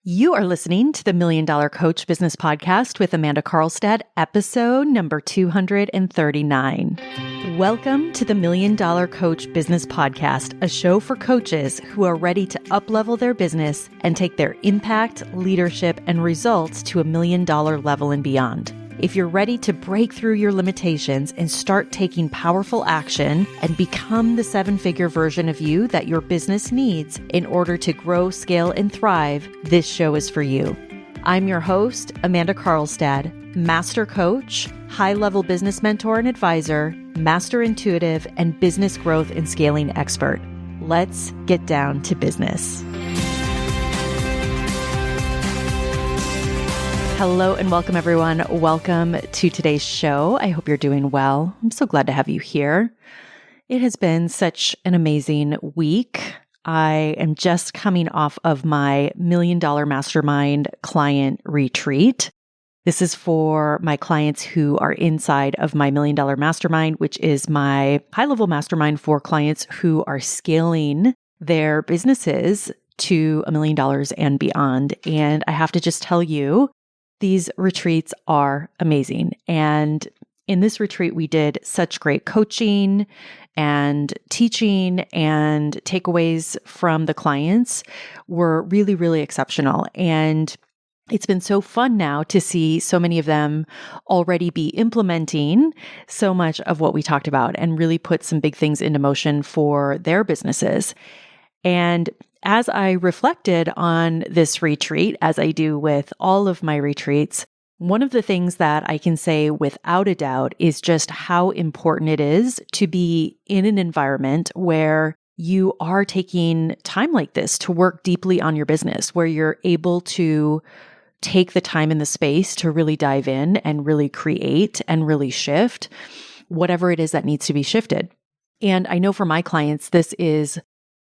You are listening to the Million Dollar Coach Business Podcast with Amanda Karlstad, episode number 239. Welcome to the Million Dollar Coach Business Podcast, a show for coaches who are ready to up-level their business and take their impact, leadership, and results to $1 million level and beyond. If you're ready to break through your limitations and start taking powerful action and become the seven-figure version of you that your business needs in order to grow, scale, and thrive, this show is for you. I'm your host, Amanda Karlstad, master coach, high-level business mentor and advisor, master intuitive, and business growth and scaling expert. Let's get down to business. Hello and welcome, everyone. Welcome to today's show. I hope you're doing well. I'm so glad to have you here. It has been such an amazing week. I am just coming off of my $1 Million Mastermind client retreat. This is for my clients who are inside of my $1 Million Mastermind, which is my high-level mastermind for clients who are scaling their businesses to $1 million and beyond. And I have to just tell you, these retreats are amazing. And in this retreat, we did such great coaching and teaching, and takeaways from the clients were really, really exceptional. And it's been so fun now to see so many of them already be implementing so much of what we talked about and really put some big things into motion for their businesses. And as I reflected on this retreat, as I do with all of my retreats, one of the things that I can say without a doubt is just how important it is to be in an environment where you are taking time like this to work deeply on your business, where you're able to take the time and the space to really dive in and really create and really shift whatever it is that needs to be shifted. And I know for my clients, this is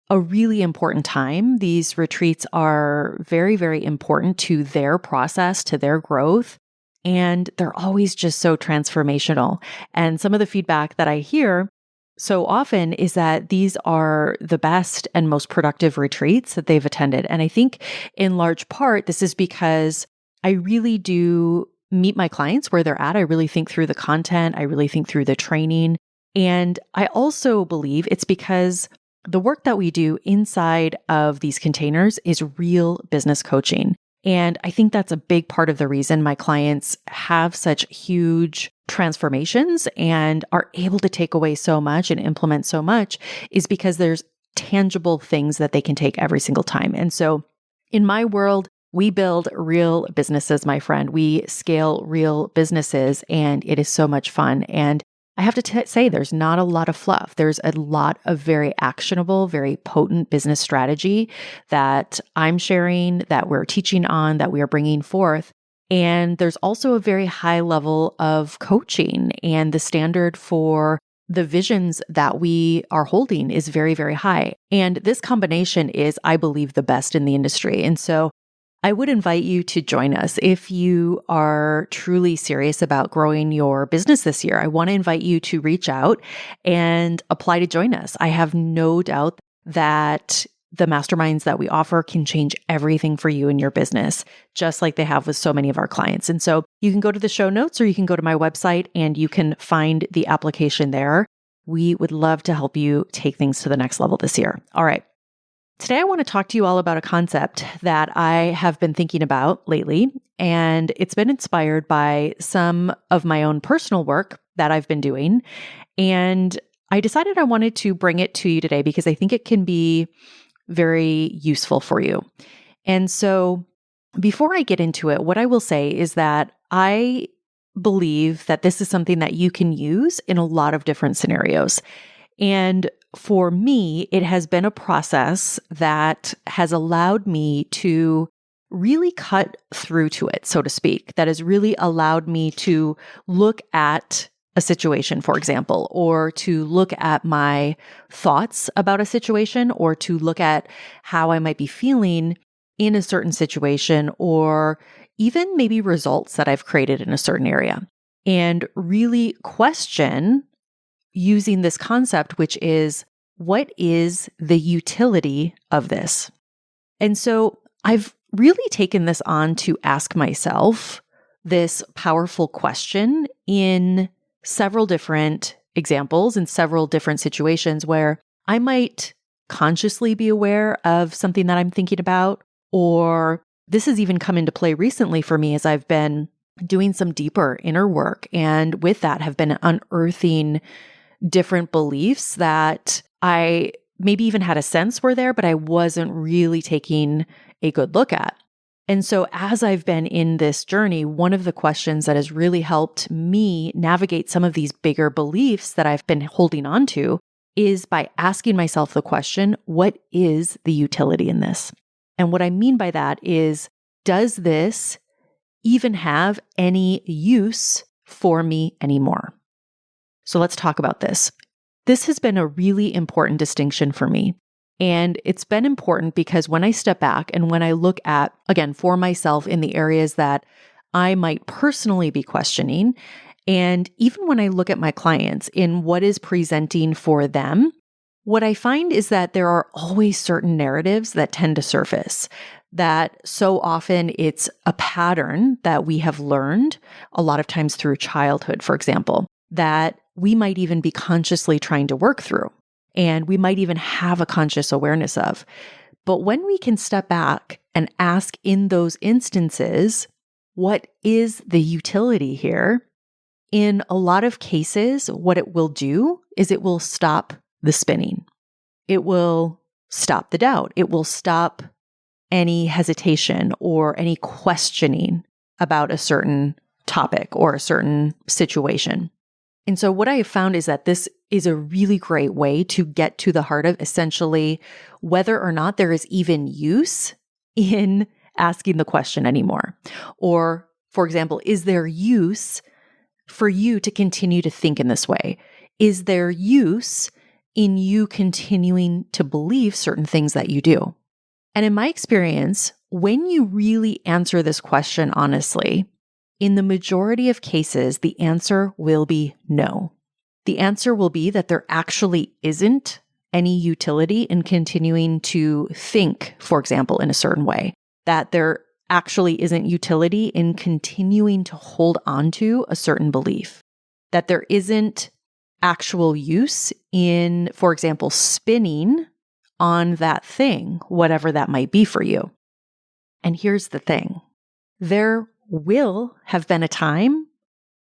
a really important time. These retreats are very, very important to their process, to their growth, and they're always just so transformational. And some of the feedback that I hear so often is that these are the best and most productive retreats that they've attended. And I think in large part, this is because I really do meet my clients where they're at. I really think through the content. I really think through the training. And I also believe it's because the work that we do inside of these containers is real business coaching. And I think that's a big part of the reason my clients have such huge transformations and are able to take away so much and implement so much is because there's tangible things that they can take every single time. And so in my world, we build real businesses, my friend. We scale real businesses, and it is so much fun. And I have to say, there's not a lot of fluff. There's a lot of very actionable, very potent business strategy that I'm sharing, that we're teaching on, that we are bringing forth. And there's also a very high level of coaching, and the standard for the visions that we are holding is very, very high. And this combination is, I believe, the best in the industry. And so I would invite you to join us if you are truly serious about growing your business this year. I want to invite you to reach out and apply to join us. I have no doubt that the masterminds that we offer can change everything for you in your business, just like they have with so many of our clients. And so you can go to the show notes, or you can go to my website and you can find the application there. We would love to help you take things to the next level this year. All right. Today, I want to talk to you all about a concept that I have been thinking about lately, and it's been inspired by some of my own personal work that I've been doing. And I decided I wanted to bring it to you today because I think it can be very useful for you. And so before I get into it, what I will say is that I believe that this is something that you can use in a lot of different scenarios. And for me, it has been a process that has allowed me to really cut through to it, so to speak, that has really allowed me to look at a situation, for example, or to look at my thoughts about a situation, or to look at how I might be feeling in a certain situation, or even maybe results that I've created in a certain area, and really question using this concept, which is, what is the utility of this? And so I've really taken this on to ask myself this powerful question in several different examples, in several different situations where I might consciously be aware of something that I'm thinking about, or this has even come into play recently for me as I've been doing some deeper inner work, and with that have been unearthing different beliefs that I maybe even had a sense were there, but I wasn't really taking a good look at. And so as I've been in this journey, one of the questions that has really helped me navigate some of these bigger beliefs that I've been holding on to is by asking myself the question, what is the utility in this? And what I mean by that is, does this even have any use for me anymore? So let's talk about this. This has been a really important distinction for me. And it's been important because when I step back and when I look at, again, for myself in the areas that I might personally be questioning, and even when I look at my clients in what is presenting for them, what I find is that there are always certain narratives that tend to surface, that so often it's a pattern that we have learned a lot of times through childhood, for example, that we might even be consciously trying to work through. And we might even have a conscious awareness of. But when we can step back and ask in those instances, what is the utility here? In a lot of cases, what it will do is it will stop the spinning. It will stop the doubt. It will stop any hesitation or any questioning about a certain topic or a certain situation. And so what I have found is that this is a really great way to get to the heart of essentially whether or not there is even use in asking the question anymore. Or, for example, is there use for you to continue to think in this way? Is there use in you continuing to believe certain things that you do? And in my experience, when you really answer this question honestly, in the majority of cases, the answer will be no. The answer will be that there actually isn't any utility in continuing to think, for example, in a certain way, that there actually isn't utility in continuing to hold on to a certain belief, that there isn't actual use in, for example, spinning on that thing, whatever that might be for you. And here's the thing. There will have been a time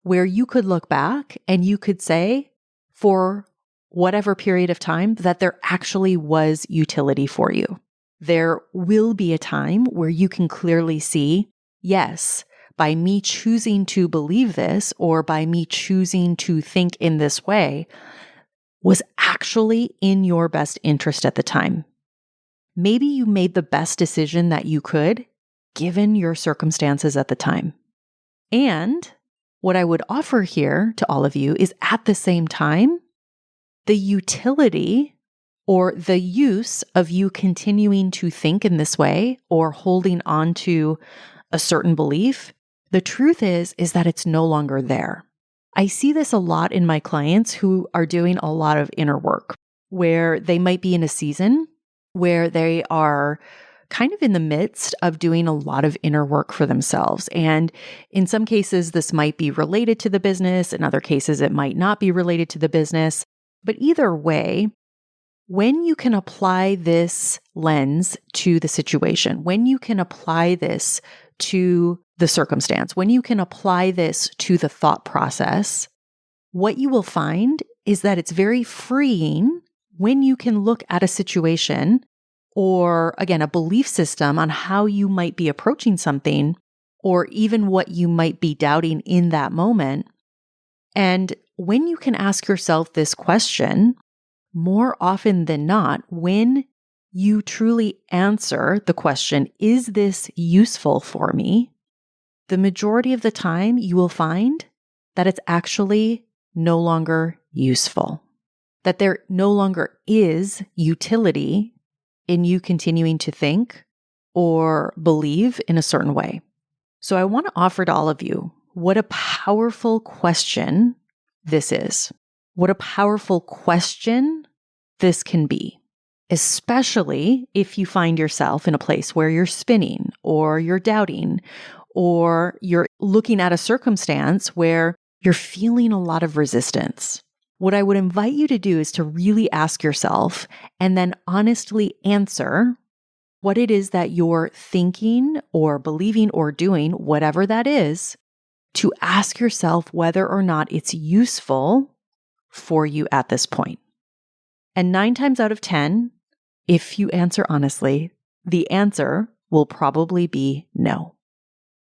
where you could look back and you could say, for whatever period of time, that there actually was utility for you. There will be a time where you can clearly see, yes, by me choosing to believe this or by me choosing to think in this way was actually in your best interest at the time. Maybe you made the best decision that you could given your circumstances at the time. And what I would offer here to all of you is at the same time, the utility or the use of you continuing to think in this way or holding on to a certain belief, the truth is that it's no longer there. I see this a lot in my clients who are doing a lot of inner work, where they might be in a season where they are kind of in the midst of doing a lot of inner work for themselves. And in some cases, this might be related to the business. In other cases, it might not be related to the business. But either way, when you can apply this lens to the situation, when you can apply this to the circumstance, when you can apply this to the thought process, what you will find is that it's very freeing when you can look at a situation or, again, a belief system on how you might be approaching something, or even what you might be doubting in that moment. And when you can ask yourself this question, more often than not, when you truly answer the question, is this useful for me? The majority of the time, you will find that it's actually no longer useful, that there no longer is utility in you continuing to think or believe in a certain way. So I want to offer to all of you what a powerful question this is. What a powerful question this can be, especially if you find yourself in a place where you're spinning or you're doubting or you're looking at a circumstance where you're feeling a lot of resistance. What I would invite you to do is to really ask yourself and then honestly answer what it is that you're thinking or believing or doing, whatever that is, to ask yourself whether or not it's useful for you at this point. And 9 times out of 10, if you answer honestly, the answer will probably be no.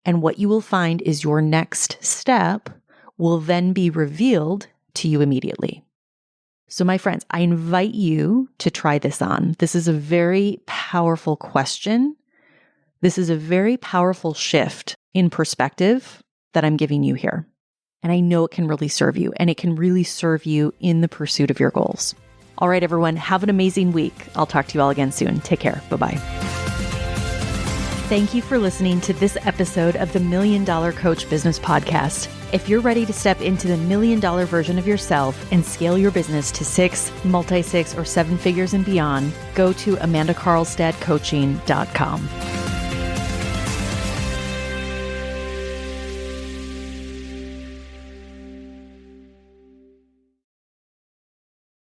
And what you will find is your next step will then be revealed to you immediately. So my friends, I invite you to try this on. This is a very powerful question. This is a very powerful shift in perspective that I'm giving you here. And I know it can really serve you, and it can really serve you in the pursuit of your goals. All right, everyone, have an amazing week. I'll talk to you all again soon. Take care. Bye-bye. Thank you for listening to this episode of the $1 Million Coach Business Podcast. If you're ready to step into the $1 million version of yourself and scale your business to 6, multi-6, or 7 figures and beyond, go to amandakarlstadcoaching.com.